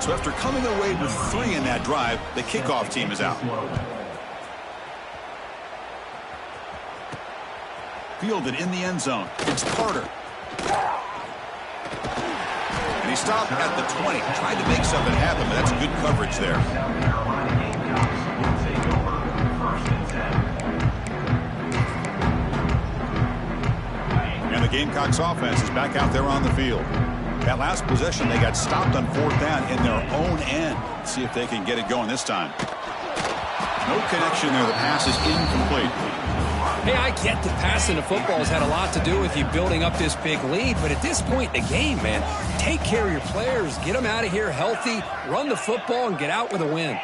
So after coming away with 3 in that drive, the kickoff team is out. Fielded in the end zone. It's Carter. And he stopped at the 20. Tried to make something happen, but that's good coverage there. And the Gamecocks offense is back out there on the field. That last possession, they got stopped on 4th down in their own end. Let's see if they can get it going this time. No connection there. The pass is incomplete.
Hey, I get that passing the football has had a lot to do with you building up this big lead, but at this point in the game, man, take care of your players, get them out of here healthy, run the football, and get out with a win.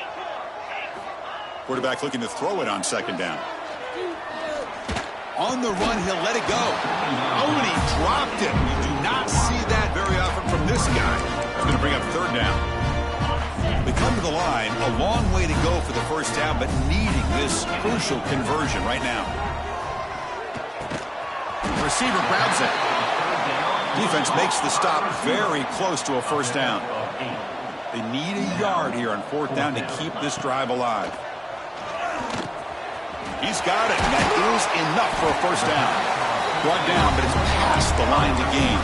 Quarterback looking to throw it on 2nd down. On the run, he'll let it go. Oh, and he dropped it. You do not see that very often from this guy. He's going to bring up 3rd down. They come to the line, a long way to go for the 1st down, but needing this crucial conversion right now. Receiver grabs it. Defense makes the stop very close to a 1st down. They need a yard here on 4th down to keep this drive alive. He's got it, and that is enough for a 1st down. Brought down, but it's past the line to gain.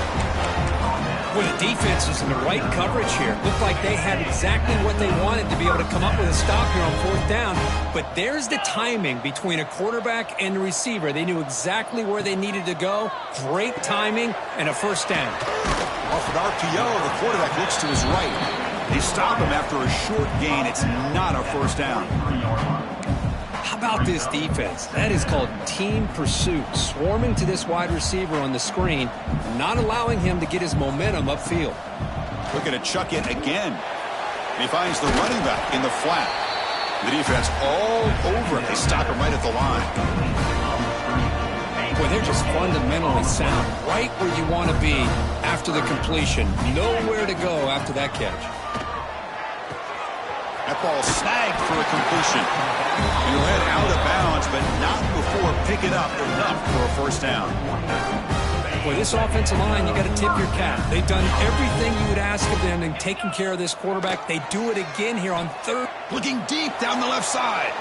Well, the defense is in the right coverage here. Looked like they had exactly what they wanted to be able to come up with a stop here on 4th down. But there's the timing between a quarterback and the receiver. They knew exactly where they needed to go. Great timing and a 1st down.
Off an RPO, the quarterback looks to his right. They stop him after a short gain. It's not a 1st down.
How about this defense? That is called team pursuit. Swarming to this wide receiver on the screen, not allowing him to get his momentum upfield.
Looking to chuck it again. He finds the running back in the flat. The defense all over him. They stop him right at the line.
Boy, they're just fundamentally sound. Right where you want to be after the completion. Nowhere to go after that catch.
That ball snagged for a completion. He'll head out of bounds, but not before picking up enough for a 1st down.
Boy, this offensive line, you got to tip your cap. They've done everything you would ask of them in taking care of this quarterback. They do it again here on 3rd.
Looking deep down the left side.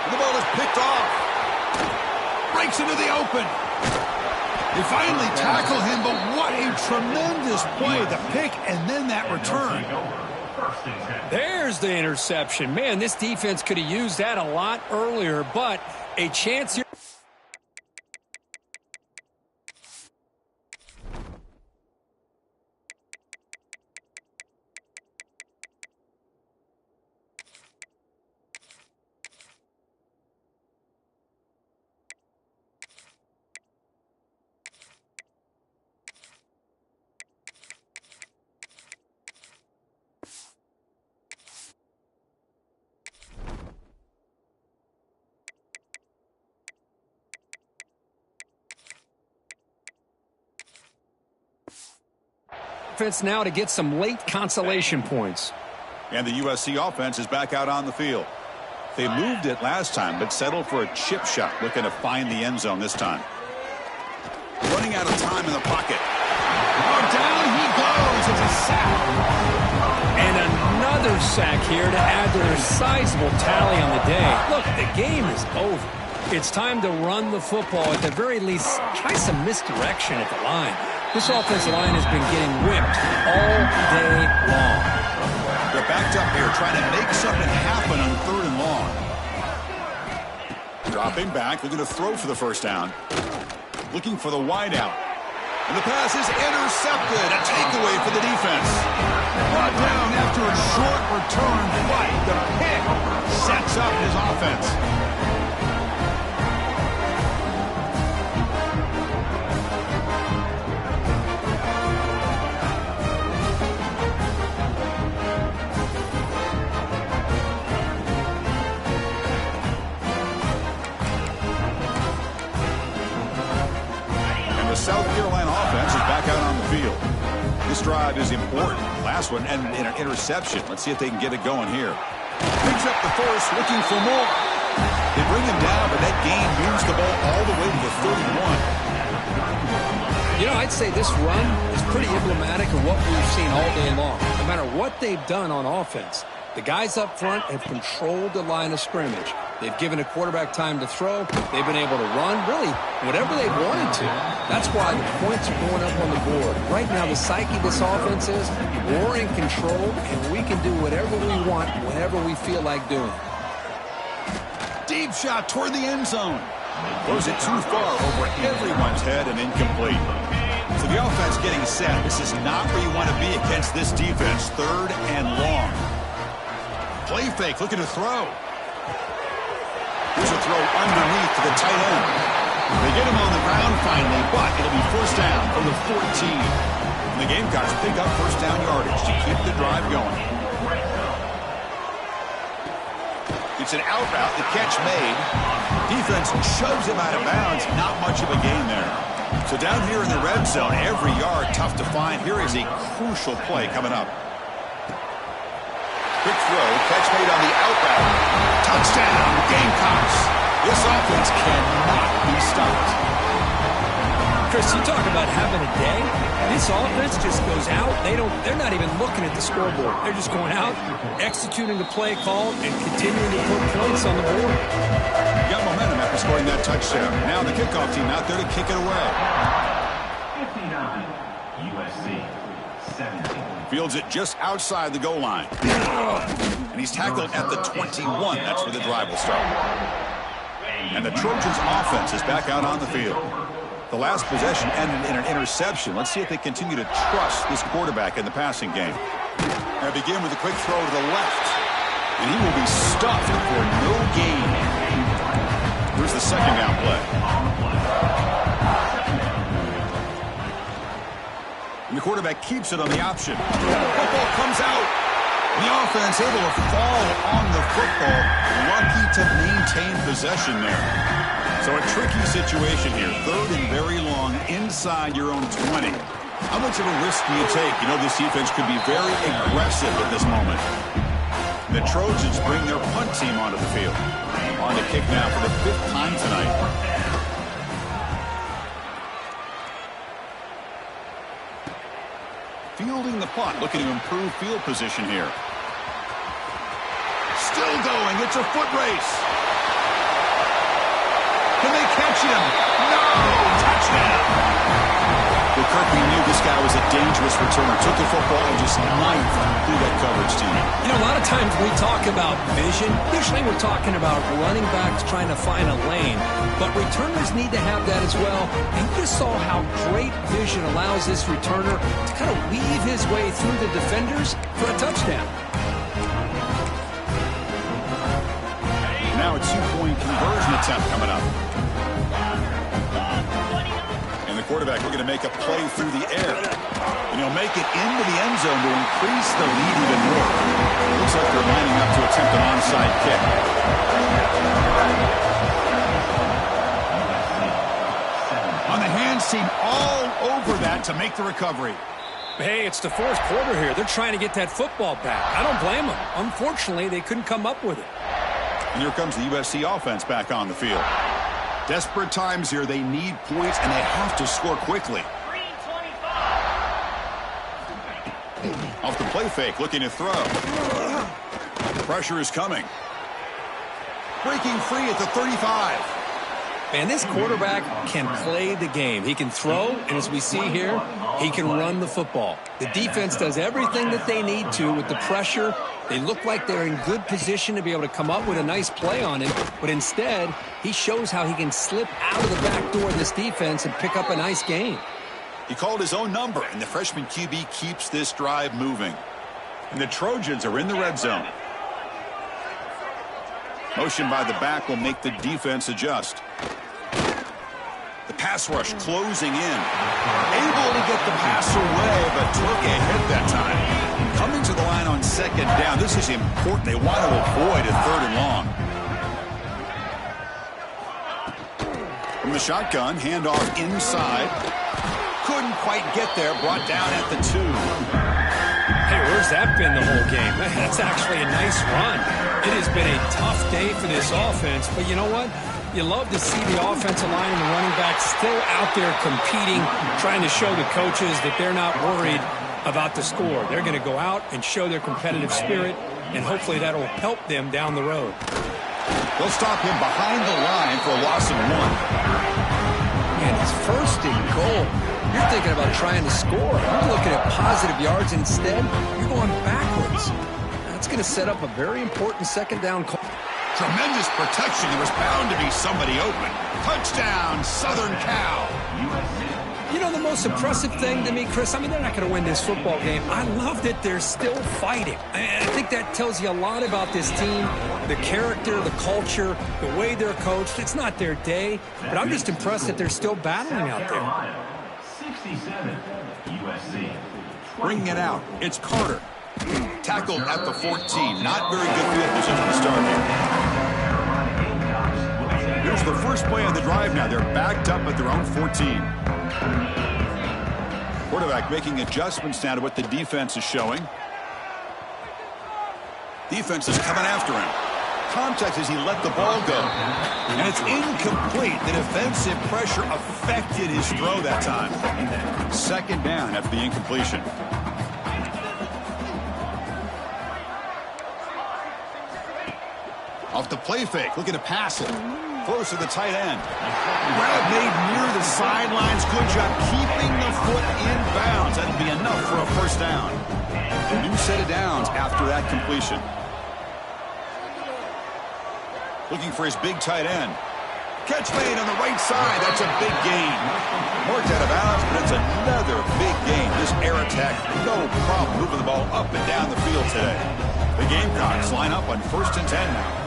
The ball is picked off. Breaks into the open.
They finally tackle him, but what a tremendous play. The pick and then that return.
There's the interception. Man, this defense could have used that a lot earlier, but a chance here. Offense now to get some late consolation points.
And the USC offense is back out on the field. They moved it last time, but settled for a chip shot, looking to find the end zone this time. Running out of time in the pocket.
Oh, down he goes. It's a sack.
And another sack here to add their sizable tally on the day. Look, the game is over. It's time to run the football. At the very least, try some misdirection at the line. This offensive line has been getting whipped all day long.
They're backed up here trying to make something happen on 3rd and long. Dropping back, looking to throw for the 1st down. Looking for the wide out. And the pass is intercepted. A takeaway for the defense. Brought down after a short return play. The pick sets up his offense. The South Carolina offense is back out on the field. This drive is important. Last one and an interception. Let's see if they can get it going here. Picks up the first, looking for more. They bring him down, but that gain moves the ball all the way to the 31.
You know, I'd say this run is pretty emblematic of what we've seen all day long. No matter what they've done on offense, the guys up front have controlled the line of scrimmage. They've given a quarterback time to throw. They've been able to run, really, whatever they wanted to. That's why the points are going up on the board. Right now, the psyche of this offense is we're in control, and we can do whatever we want, whenever we feel like doing.
Deep shot toward the end zone. Throws it too far over everyone's head and incomplete. So the offense getting set. This is not where you want to be against this defense. 3rd and long. Play fake, looking to throw. Here's a throw underneath to the tight end. They get him on the ground finally, but it'll be first down from the 14. And the Gamecocks pick up first down yardage to keep the drive going. It's an out route, the catch made. Defense shoves him out of bounds. Not much of a gain there. So down here in the red zone, every yard tough to find. Here is a crucial play coming up. Quick throw, catch made on the out route. Touchdown, Gamecocks. This offense cannot be stopped.
Chris, you talk about having a day. This offense just goes out. They're not even looking at the scoreboard. They're just going out, executing the play call, and continuing to put points on the board.
Got momentum after scoring that touchdown. Now the kickoff team out there to kick it away.
59, USC, 17.
Fields it just outside the goal line. And he's tackled at the 21. That's where the drive will start. And the Trojans' offense is back out on the field. The last possession ended in an interception. Let's see if they continue to trust this quarterback in the passing game. And begin with a quick throw to the left. And he will be stuffed for no gain. Here's the second down play. And the quarterback keeps it on the option. Football comes out. And the offense able to fall on the football. Lucky to maintain possession there. So a tricky situation here. 3rd and very long inside your own 20. How much of a risk do you take? You know, this defense could be very aggressive at this moment. The Trojans bring their punt team onto the field. On to kick now for the 5th time tonight. Fielding the punt, looking to improve field position here. Still going. It's a foot race. Can they catch him? No! Touchdown! Kirkby knew this guy was a dangerous returner. Took the football and just knifed through that coverage team.
You know, a lot of times we talk about vision. Usually we're talking about running backs trying to find a lane. But returners need to have that as well. And you just saw how great vision allows this returner to kind of weave his way through the defenders for a touchdown.
Now a 2-point conversion attempt coming up. And the quarterback looking to make a play through the air. And he'll make it into the end zone to increase the lead even more. Looks like they're lining up to attempt an onside kick. On the hands team all over that to make the recovery.
Hey, it's the 4th quarter here. They're trying to get that football back. I don't blame them. Unfortunately, they couldn't come up with it.
And here comes the USC offense back on the field. Desperate times here. They need points, and they have to score quickly. Off the play fake, looking to throw. Pressure is coming. Breaking free at the 35.
Man, this quarterback can play the game. He can throw, and as we see here, he can run the football. The defense does everything that they need to with the pressure. They look like they're in good position to be able to come up with a nice play on him, but instead, he shows how he can slip out of the back door of this defense and pick up a nice gain.
He called his own number, and the freshman QB keeps this drive moving. And the Trojans are in the red zone. Motion by the back will make the defense adjust. The pass rush closing in. Able to get the pass away, but took a hit that time. Coming to the line on second down. This is important. They want to avoid a third and long. From the shotgun, handoff inside. Couldn't quite get there. Brought down at the 2.
Hey, where's that been the whole game? That's actually a nice run. It has been a tough day for this offense, but you know what? You love to see the offensive line and the running back still out there competing, trying to show the coaches that they're not worried about the score. They're going to go out and show their competitive spirit, and hopefully that will help them down the road.
They'll stop him behind the line for a loss of 1.
And it's first and goal. You're thinking about trying to score. You're looking at positive yards. Instead, you're going backwards. That's going to set up a very important second down call.
Tremendous protection. There was bound to be somebody open. Touchdown, Southern Cal.
You know the most impressive thing to me, Chris? I mean, they're not going to win this football game. I love that they're still fighting. I think that tells you a lot about this team, the character, the culture, the way they're coached. It's not their day, but I'm just impressed that they're still battling out there.
67, USC.
Bringing it out. It's Carter. Tackled at the 14. Not very good field position to start here. Here's the first play of the drive now. They're backed up at their own 14. Quarterback making adjustments now to what the defense is showing. Defense is coming after him. Contact as he let the ball go. And it's incomplete. The defensive pressure affected his throw that time. Second down after the incompletion. Off the play fake, looking to pass it. Throws to the tight end. Grab made near the sidelines. Good job keeping the foot in bounds. That'd be enough for a first down. A new set of downs after that completion. Looking for his big tight end. Catch made on the right side. That's a big gain. Marked out of bounds, but it's another big gain. This air attack, no problem moving the ball up and down the field today. The Gamecocks line up on 1st and 10 now.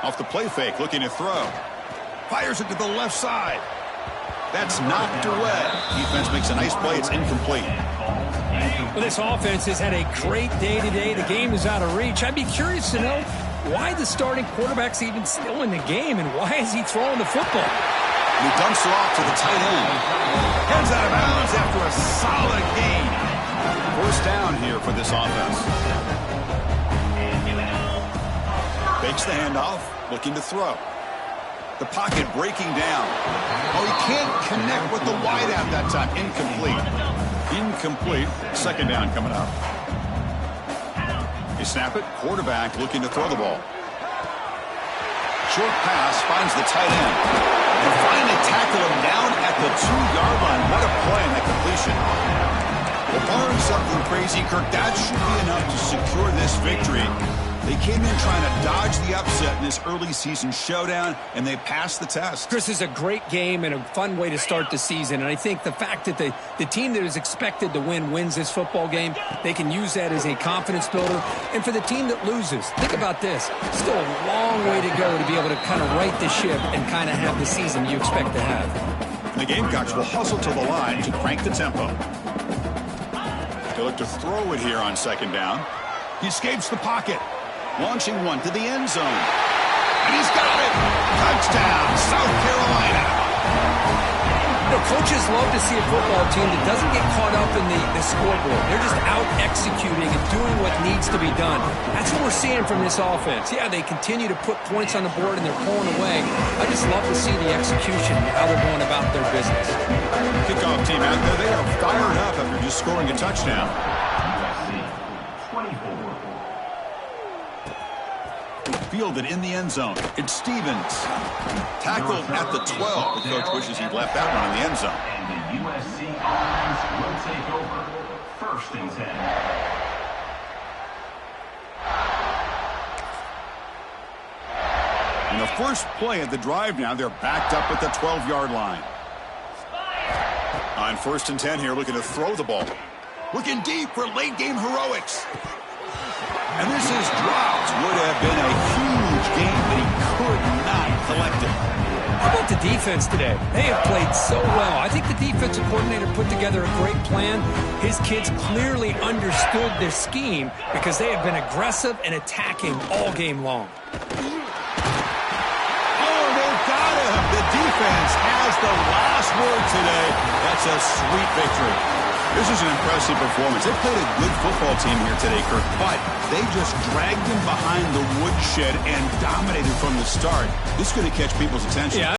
Off the play fake, looking to throw. Fires it to the left side. That's knocked away. Defense makes a nice play. It's incomplete.
Well, this offense has had a great day today. The game is out of reach. I'd be curious to know why the starting quarterback's even still in the game and why is he throwing the football?
He dumps it off to the tight end. Heads out of bounds after a solid gain. First down here for this offense. Fakes the handoff, looking to throw. The pocket breaking down. Oh, he can't connect with the wideout that time. Incomplete. Incomplete. Second down coming up. You snap it. Quarterback looking to throw the ball. Short pass finds the tight end. And finally tackle him down at the 2-yard line. What a play in that completion. Well, barring something crazy, Kirk, that should be enough to secure this victory. They came in trying to dodge the upset in this early season showdown, and they passed the test.
Chris, is a great game and a fun way to start the season. And I think the fact that the team that is expected to win wins this football game, they can use that as a confidence builder. And for the team that loses, think about this. Still a long way to go to be able to kind of right the ship and kind of have the season you expect to have.
And the Gamecocks will hustle to the line to crank the tempo. They look to throw it here on second down. He escapes the pocket. Launching one to the end zone. And he's got it. Touchdown, South Carolina.
You know, coaches love to see a football team that doesn't get caught up in the scoreboard. They're just out executing and doing what needs to be done. That's what we're seeing from this offense. Yeah, they continue to put points on the board and they're pulling away. I just love to see the execution and how they're going about their business.
Kickoff team out there. They are fired up after just scoring a touchdown. Fielded in the end zone. It's Stevens. Tackled at the 12. The coach wishes he'd left that one in the end zone.
And the USC offense will take over. 1st and 10.
And the First play of the drive now. They're backed up at the 12-yard line. On 1st and 10 here, looking to throw the ball.
Looking deep for late-game heroics. And this is dropped. Would have been a huge game, but he could not collect it.
How about the defense today? They have played so well. I think the defensive coordinator put together a great plan. His kids clearly understood their scheme because they have been aggressive and attacking all game long.
Oh, they've got him. The defense has the last word today. That's a sweet victory.
This is an impressive performance. They played a good football team here today, Kirk, but they just dragged him behind the woodshed and dominated from the start. This is going to catch people's attention.
Yeah.